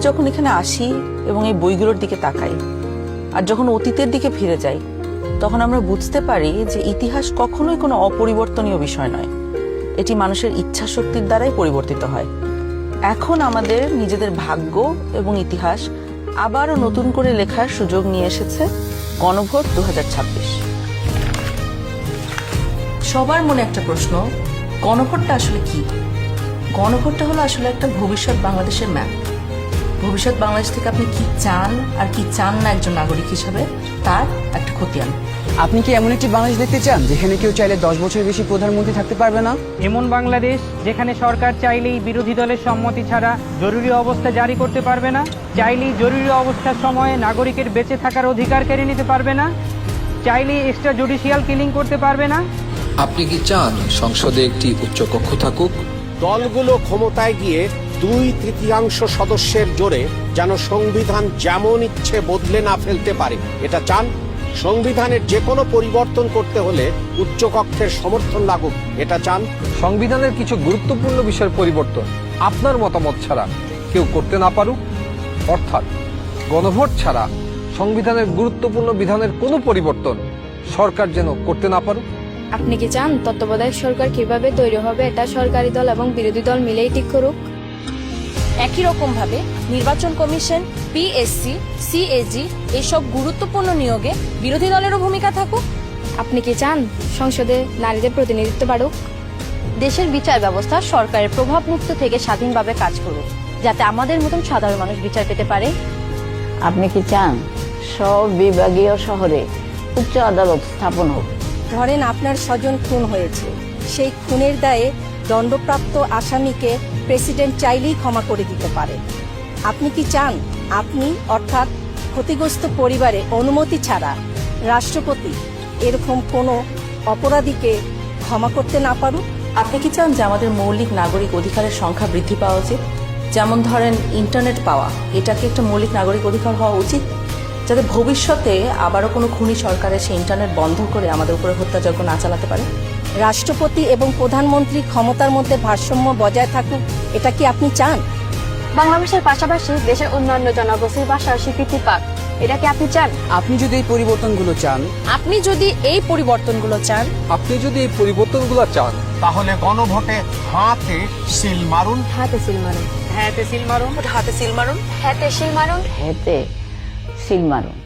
যখন এখানে আসি এবং এই বইগুলোর দিকে তাকাই আর যখন অতীতের দিকে ফিরে যাই, তখন আমরা বুঝতে পারি যে ইতিহাস কখনোই কোনো অপরিবর্তনীয় বিষয় নয়। এটি মানুষের ইচ্ছা শক্তির দ্বারাই পরিবর্তিত হয়। এখন আমাদের নিজেদের ভাগ্য এবং ইতিহাস আবারও নতুন করে লেখার সুযোগ নিয়ে এসেছে গণভোট 2026। সবার মনে একটা প্রশ্ন, গণভোটটা আসলে কি? গণভোটটা হলো আসলে একটা ভবিষ্যৎ বাংলাদেশের ম্যাপ। ভবিষ্যৎ বাংলাদেশ থেকে আপনি কি চান আর কি চান না একজন নাগরিক হিসেবে, তার একটা খতিয়ান। আপনি কি এমন একটি বাংলাদেশ দেখতে চান যেখানে কেউ চাইলে 10 বছরের বেশি প্রধানমন্ত্রী থাকতে পারবে না? এমন বাংলাদেশ যেখানে সরকার চাইলেই বিরোধী দলের সম্মতি ছাড়া জরুরি অবস্থা জারি করতে পারবে না, চাইলেই জরুরি অবস্থার সময়ে নাগরিকের বেঁচে থাকার অধিকার কেড়ে নিতে পারবে না, চাইলেই এক্সট্রা জুডিশিয়াল কিলিং করতে পারবে না? আপনি কি চান সংসদে একটি উচ্চকক্ষ থাকুক? দলগুলো ক্ষমতায় গিয়ে 2/3 সদস্যের জোরে যেন সংবিধান যেমন ইচ্ছে বদলে না ফেলতে পারে, এটা চান? সংবিধানের যে কোনো পরিবর্তন করতে হলে উচ্চকক্ষের সমর্থন লাগুক, এটা চান? সংবিধানের কিছু গুরুত্বপূর্ণ বিষয়ের পরিবর্তন আপনার মতামত ছাড়া কেউ করতে না পারুক, অর্থাৎ গণভোট ছাড়া সংবিধানের গুরুত্বপূর্ণ বিধানের কোনো পরিবর্তন সরকার যেন করতে না পারুক। আপনি কি চান তত্ত্বাবধায়ক সরকার কিভাবে তৈরি হবে এটা সরকারি দল এবং বিরোধী দল মিলেই ঠিক করুক? একই রকম ভাবে নির্বাচন কমিশন, পিএসসি, সিএজি এসব গুরুত্বপূর্ণ নিয়োগে বিরোধী দলেরও ভূমিকা থাকুক? আপনি কি চান সংসদে নারীদের প্রতিনিধিত্ব বাড়ুক? দেশের বিচার ব্যবস্থা সরকারের প্রভাব মুক্ত থেকে স্বাধীনভাবে কাজ করুক, যাতে আমাদের মতন সাধারণ মানুষ বিচার পেতে পারে? আপনি কি চান সব বিভাগীয় শহরে উচ্চ আদালত স্থাপন হোক? ধরেন আপনার স্বজন খুন হয়েছে, সেই খুনের দায়ে দণ্ডপ্রাপ্ত আসামিকে প্রেসিডেন্ট চাইলেই ক্ষমা করে দিতে পারে। আপনি কি চান আপনি অর্থাৎ ক্ষতিগ্রস্ত পরিবারে অনুমতি ছাড়া রাষ্ট্রপতি এরকম কোনো অপরাধীকে ক্ষমা করতে না পারুক? আপনি কি চান যে আমাদের মৌলিক নাগরিক অধিকারের সংখ্যা বৃদ্ধি পাওয়া উচিত? যেমন ধরেন ইন্টারনেট পাওয়া, এটাকে একটা মৌলিক নাগরিক অধিকার হওয়া উচিত, যাতে ভবিষ্যতে আবারও কোনো খুনি সরকারের সেই ইন্টারনেট বন্ধ করে আমাদের উপরে হত্যাযজ্ঞ না চালাতে পারে। রাষ্ট্রপতি এবং প্রধানমন্ত্রী ক্ষমতার মধ্যে ভারসাম্য বজায় থাকুক, এটা কি আপনি চান? বাংলা ভাষার পাশাপাশি দেশের অন্যান্য জনগোষ্ঠীর ভাষার স্বীকৃতি পাক, এটা কি আপনি চান? আপনি যদি এই পরিবর্তনগুলো চান, আপনি যদি এই পরিবর্তনগুলো চান, তাহলে গণভোটে হাতে সিল মারুন। হাতে সিল মারুন। হ্যাঁতে সিল মারুন, হাতে সিল মারুন, হাতে সিল মারুন, হেতে সিল মারুন।